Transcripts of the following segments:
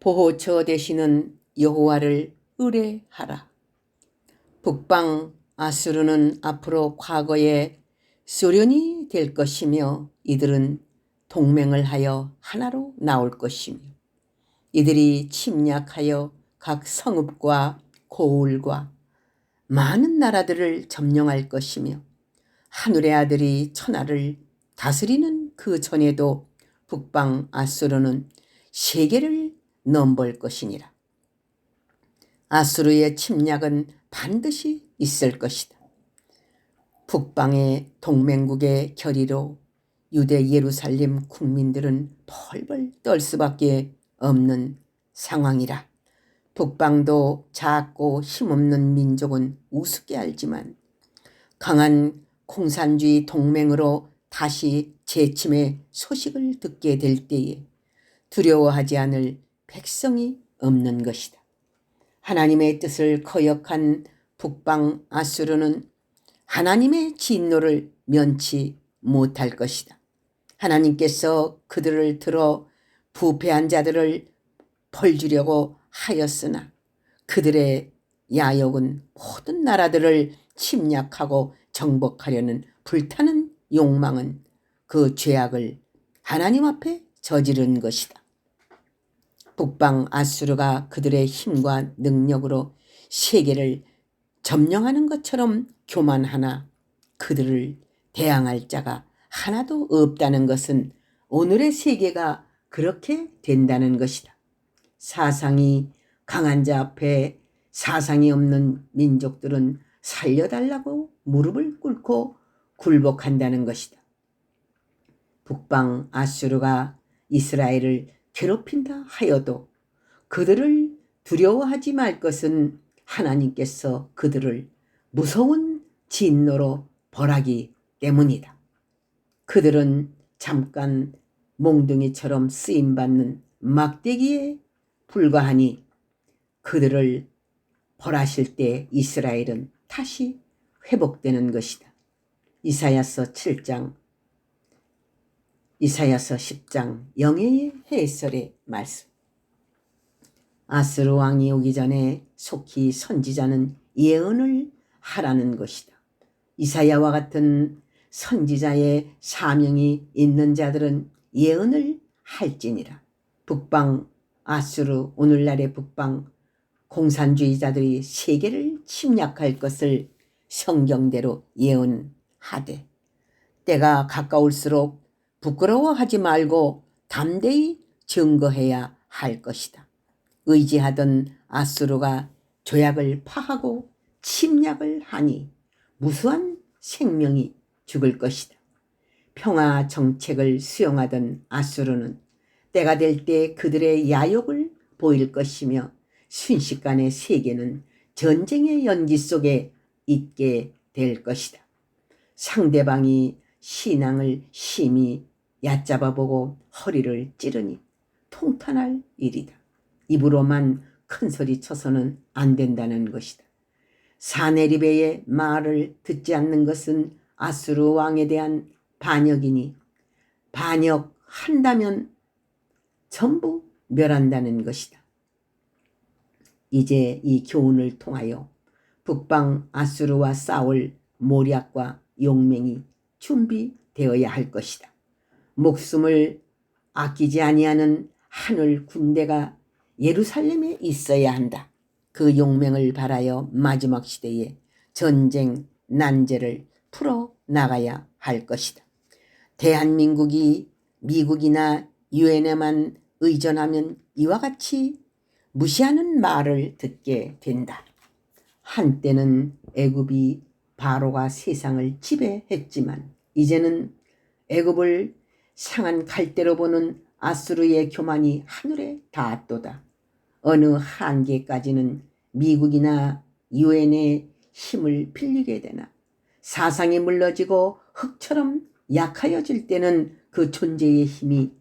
보호처 되시는 여호와를 의뢰하라. 북방 아수르는 앞으로 과거의 소련이 될 것이며 이들은 동맹을 하여 하나로 나올 것이며 이들이 침략하여 각 성읍과 고을과 많은 나라들을 점령할 것이며 하늘의 아들이 천하를 다스리는 그 전에도 북방 아수르는 세계를 넘볼 것이니라. 아수르의 침략은 반드시 있을 것이다. 북방의 동맹국의 결의로 유대 예루살렘 국민들은 벌벌 떨 수밖에 없는 상황이라. 북방도 작고 힘없는 민족은 우습게 알지만 강한 공산주의 동맹으로 다시 재침의 소식을 듣게 될 때에 두려워하지 않을 백성이 없는 것이다. 하나님의 뜻을 거역한 북방 아수르는 하나님의 진노를 면치 못할 것이다. 하나님께서 그들을 들어 부패한 자들을 벌주려고 하였으나 그들의 야욕은 모든 나라들을 침략하고 정복하려는 불타는 욕망은 그 죄악을 하나님 앞에 저지른 것이다. 북방 아수르가 그들의 힘과 능력으로 세계를 점령하는 것처럼 교만하나 그들을 대항할 자가 하나도 없다는 것은 오늘의 세계가 그렇게 된다는 것이다. 사상이 강한 자 앞에 사상이 없는 민족들은 살려달라고 무릎을 꿇고 굴복한다는 것이다. 북방 아수르가 이스라엘을 괴롭힌다 하여도 그들을 두려워하지 말 것은 하나님께서 그들을 무서운 진노로 벌하기 때문이다. 그들은 잠깐 몽둥이처럼 쓰임받는 막대기에 불과하니 그들을 벌하실 때 이스라엘은 다시 회복되는 것이다. 이사야서 7장, 이사야서 10장 영예의 해설의 말씀. 아수르 왕이 오기 전에 속히 선지자는 예언을 하라는 것이다. 이사야와 같은 선지자의 사명이 있는 자들은 예언을 할지니라. 북방 아수르, 오늘날의 북방 공산주의자들이 세계를 침략할 것을 성경대로 예언하되 때가 가까울수록 부끄러워하지 말고 담대히 증거해야 할 것이다. 의지하던 아수르가 조약을 파하고 침략을 하니 무수한 생명이 죽을 것이다. 평화 정책을 수용하던 아수르는 때가 될 때 그들의 야욕을 보일 것이며 순식간에 세계는 전쟁의 연기 속에 있게 될 것이다. 상대방이 신앙을 심히 얕잡아보고 허리를 찌르니 통탄할 일이다. 입으로만 큰 소리 쳐서는 안 된다는 것이다. 사네리베의 말을 듣지 않는 것은 아수르 왕에 대한 반역이니 반역한다면 전부 멸한다는 것이다. 이제 이 교훈을 통하여 북방 아수르와 싸울 모략과 용맹이 준비되어야 할 것이다. 목숨을 아끼지 아니하는 하늘 군대가 예루살렘에 있어야 한다. 그 용맹을 바라여 마지막 시대에 전쟁 난제를 풀어 나가야 할 것이다. 대한민국이 미국이나 유엔에만 의존하면 이와 같이 무시하는 말을 듣게 된다. 한때는 애굽이 바로가 세상을 지배했지만 이제는 애굽을 상한 갈대로 보는 아수르의 교만이 하늘에 닿았도다. 어느 한계까지는 미국이나 유엔의 힘을 빌리게 되나 사상이 물러지고 흙처럼 약하여질 때는 그 존재의 힘이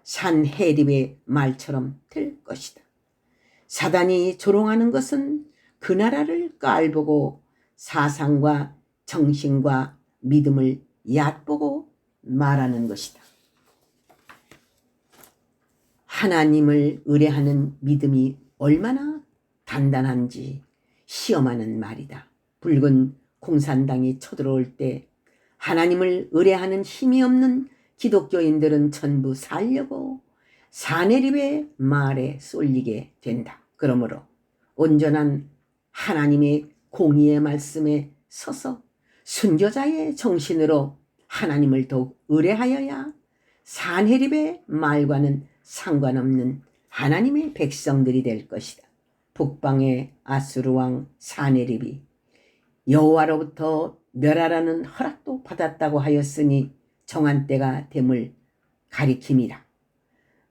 산헤립의 말처럼 될 것이다. 사단이 조롱하는 것은 그 나라를 깔보고 사상과 정신과 믿음을 얕보고 말하는 것이다. 하나님을 의뢰하는 믿음이 얼마나 단단한지 시험하는 말이다. 붉은 공산당이 쳐들어올 때 하나님을 의뢰하는 힘이 없는 기독교인들은 전부 살려고 사내립의 말에 쏠리게 된다. 그러므로 온전한 하나님의 공의의 말씀에 서서 순교자의 정신으로 하나님을 더욱 의뢰하여야 산헤립의 말과는 상관없는 하나님의 백성들이 될 것이다. 북방의 아수르 왕 산헤립이 여호와로부터 멸하라는 허락도 받았다고 하였으니 정한 때가 됨을 가리킴이라.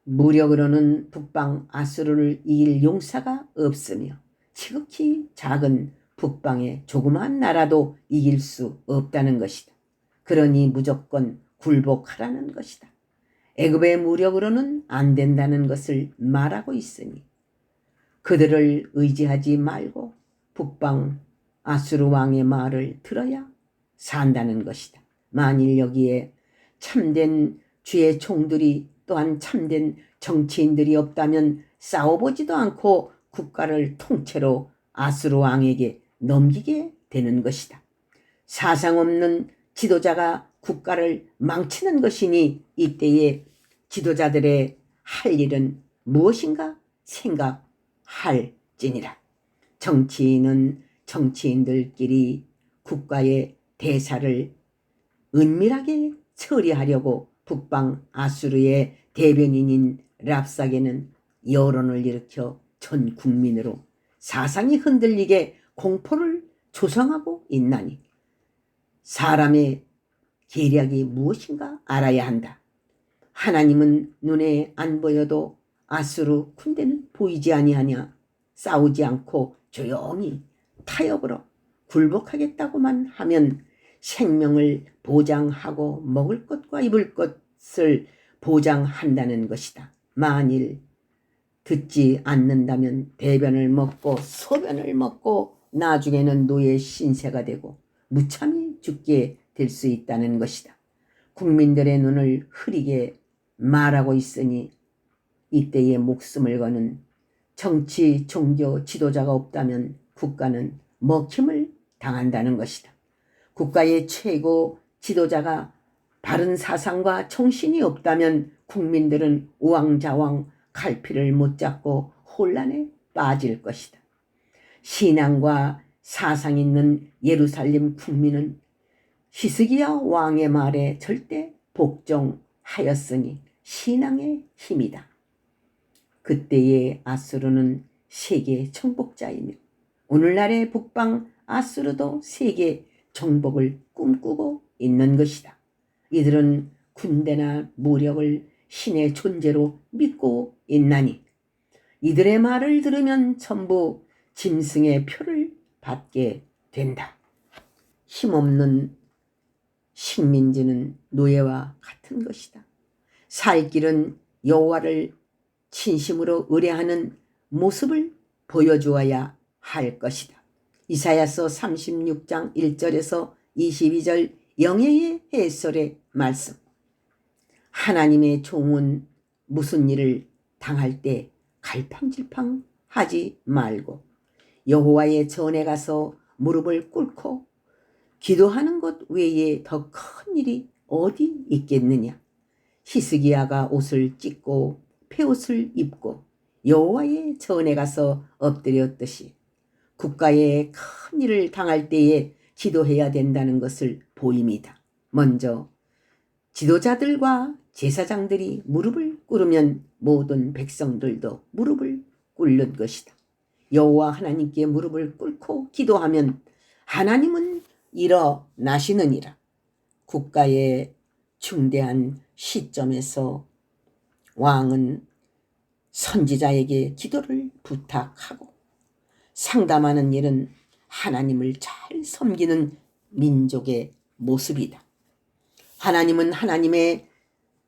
무력으로는 북방 아수르를 이길 용사가 없으며 지극히 작은 북방의 조그마한 나라도 이길 수 없다는 것이다. 그러니 무조건 굴복하라는 것이다. 애굽의 무력으로는 안 된다는 것을 말하고 있으니 그들을 의지하지 말고 북방 아수르 왕의 말을 들어야 산다는 것이다. 만일 여기에 참된 주의 종들이 또한 참된 정치인들이 없다면 싸워보지도 않고 국가를 통째로 아수르 왕에게 넘기게 되는 것이다. 사상 없는 지도자가 국가를 망치는 것이니 이때의 지도자들의 할 일은 무엇인가 생각할지니라. 정치인은 정치인들끼리 국가의 대사를 은밀하게 처리하려고 북방 아수르의 대변인인 랍사게는 여론을 일으켜 전 국민으로 사상이 흔들리게 공포를 조성하고 있나니 사람의 계략이 무엇인가 알아야 한다. 하나님은 눈에 안 보여도 아수르 군대는 보이지 아니하냐. 싸우지 않고 조용히 타협으로 굴복하겠다고만 하면 생명을 보장하고 먹을 것과 입을 것을 보장한다는 것이다. 만일 듣지 않는다면 대변을 먹고 소변을 먹고 나중에는 노예 신세가 되고 무참히 죽게 될 수 있다는 것이다. 국민들의 눈을 흐리게 말하고 있으니 이때에 목숨을 거는 정치, 종교, 지도자가 없다면 국가는 먹힘을 당한다는 것이다. 국가의 최고 지도자가 바른 사상과 정신이 없다면 국민들은 우왕좌왕 갈피를 못 잡고 혼란에 빠질 것이다. 신앙과 사상 있는 예루살렘 국민은 히스기야 왕의 말에 절대 복종하였으니 신앙의 힘이다. 그때의 아수르는 세계 정복자이며 오늘날의 북방 아수르도 세계 정복을 꿈꾸고 있는 것이다. 이들은 군대나 무력을 신의 존재로 믿고 있나니 이들의 말을 들으면 전부 짐승의 표를 받게 된다. 힘없는 식민지는 노예와 같은 것이다. 살 길은 여호와를 진심으로 의뢰하는 모습을 보여주어야 할 것이다. 이사야서 36장 1절에서 22절 영예의 해설의 말씀. 하나님의 종은 무슨 일을 당할 때 갈팡질팡 하지 말고 여호와의 전에 가서 무릎을 꿇고 기도하는 것 외에 더 큰 일이 어디 있겠느냐. 히스기야가 옷을 찢고 폐옷을 입고 여호와의 전에 가서 엎드렸듯이 국가에 큰 일을 당할 때에 기도해야 된다는 것을 보입니다. 먼저 지도자들과 제사장들이 무릎을 꿇으면 모든 백성들도 무릎을 꿇는 것이다. 여호와 하나님께 무릎을 꿇고 기도하면 하나님은 일어나시느니라. 국가의 중대한 시점에서 왕은 선지자에게 기도를 부탁하고 상담하는 일은 하나님을 잘 섬기는 민족의 모습이다. 하나님은 하나님의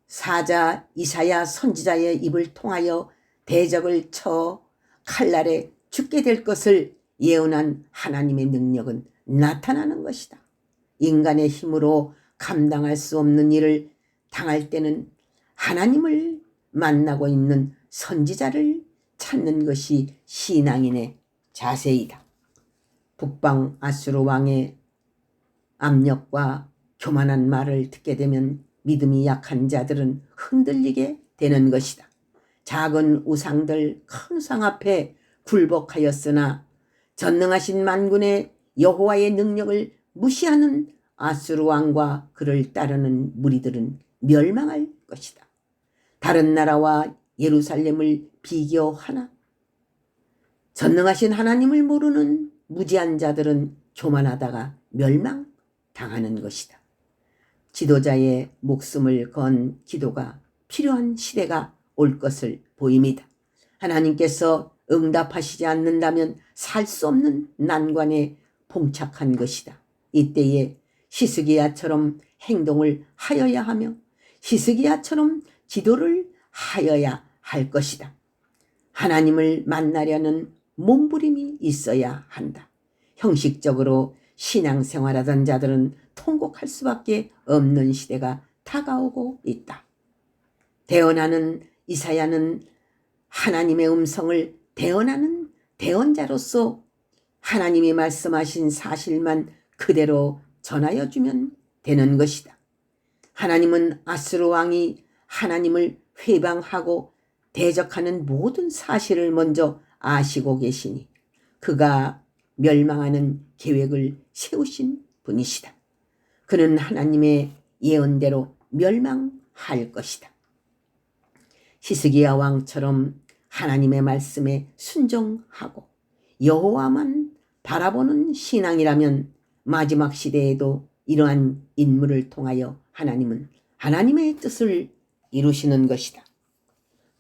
사자 이사야 선지자의 입을 통하여 대적을 쳐 칼날에 죽게 될 것을 예언한 하나님의 능력은 나타나는 것이다. 인간의 힘으로 감당할 수 없는 일을 당할 때는 하나님을 만나고 있는 선지자를 찾는 것이 신앙인의 자세이다. 북방 아수르 왕의 압력과 교만한 말을 듣게 되면 믿음이 약한 자들은 흔들리게 되는 것이다. 작은 우상들 큰 우상 앞에 굴복하였으나 전능하신 만군의 여호와의 능력을 무시하는 아수르 왕과 그를 따르는 무리들은 멸망할 것이다. 다른 나라와 예루살렘을 비교하나 전능하신 하나님을 모르는 무지한 자들은 교만하다가 멸망당하는 것이다. 지도자의 목숨을 건 기도가 필요한 시대가 올 것을 보입니다. 하나님께서 응답하시지 않는다면 살 수 없는 난관에 봉착한 것이다. 이때에 히스기야처럼 행동을 하여야 하며 히스기야처럼 기도를 하여야 할 것이다. 하나님을 만나려는 몸부림이 있어야 한다. 형식적으로 신앙생활하던 자들은 통곡할 수밖에 없는 시대가 다가오고 있다. 대언하는 이사야는 하나님의 음성을 대언하는 대언자로서 하나님이 말씀하신 사실만 그대로 전하여 주면 되는 것이다. 하나님은 아수르 왕이 하나님을 회방하고 대적하는 모든 사실을 먼저 아시고 계시니 그가 멸망하는 계획을 세우신 분이시다. 그는 하나님의 예언대로 멸망할 것이다. 히스기야 왕처럼 하나님의 말씀에 순종하고 여호와만 바라보는 신앙이라면 마지막 시대에도 이러한 인물을 통하여 하나님은 하나님의 뜻을 이루시는 것이다.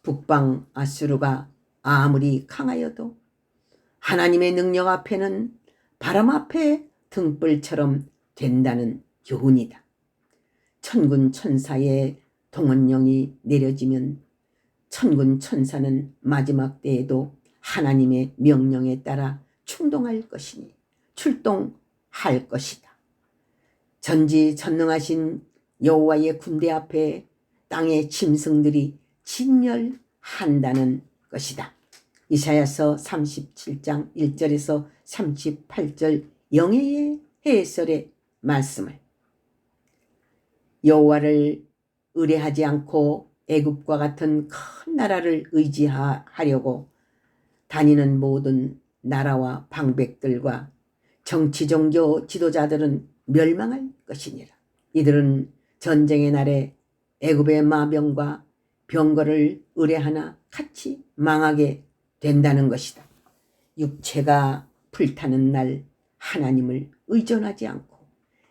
북방 아수르가 아무리 강하여도 하나님의 능력 앞에는 바람 앞에 등불처럼 된다는 교훈이다. 천군 천사의 동원령이 내려지면 천군 천사는 마지막 때에도 하나님의 명령에 따라 출동할 것이다. 전지전능하신 여호와의 군대 앞에 땅의 짐승들이 진멸한다는 것이다. 이사야서 37장 1절에서 38절 영예의 해설의 말씀을 여호와를 의뢰하지 않고 애굽과 같은 큰 나라를 의지하려고 다니는 모든 나라와 방백들과 정치 종교 지도자들은 멸망할 것이니라. 이들은 전쟁의 날에 애굽의 마병과 병거를 의뢰하나 같이 망하게 된다는 것이다. 육체가 불타는 날 하나님을 의존하지 않고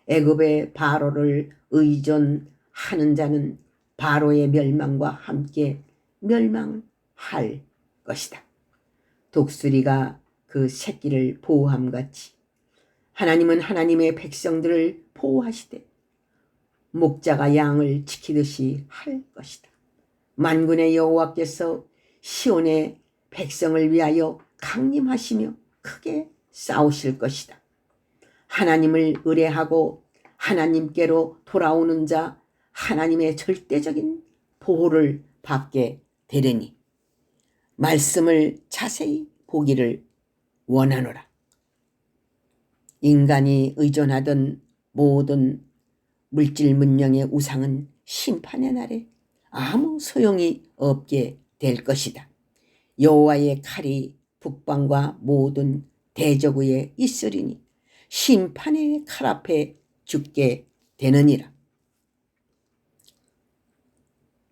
애굽의 바로를 의존하는 자는 바로의 멸망과 함께 멸망할 것이다. 독수리가 그 새끼를 보호함같이 하나님은 하나님의 백성들을 보호하시되 목자가 양을 지키듯이 할 것이다. 만군의 여호와께서 시온의 백성을 위하여 강림하시며 크게 싸우실 것이다. 하나님을 의뢰하고 하나님께로 돌아오는 자 하나님의 절대적인 보호를 받게 되리니 말씀을 자세히 보기를 원하노라. 인간이 의존하던 모든 물질 문명의 우상은 심판의 날에 아무 소용이 없게 될 것이다. 여호와의 칼이 북방과 모든 대적 위에 있으리니 심판의 칼 앞에 죽게 되느니라.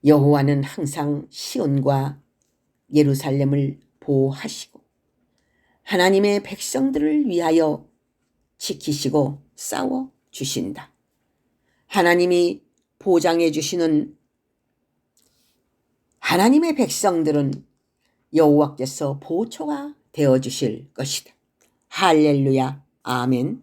여호와는 항상 시온과 예루살렘을 보호하시고 하나님의 백성들을 위하여 지키시고 싸워 주신다. 하나님이 보장해 주시는 하나님의 백성들은 여호와께서 보초가 되어 주실 것이다. 할렐루야. 아멘.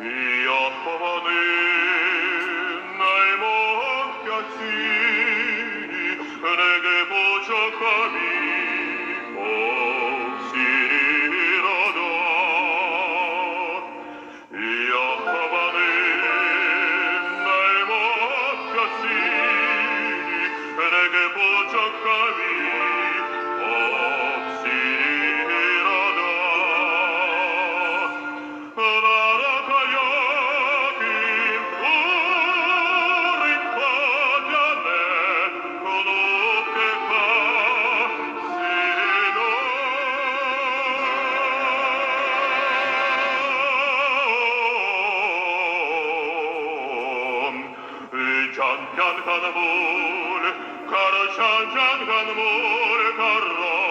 이 아빠는 날 한편 간 물 가로 찬찬 간물 가로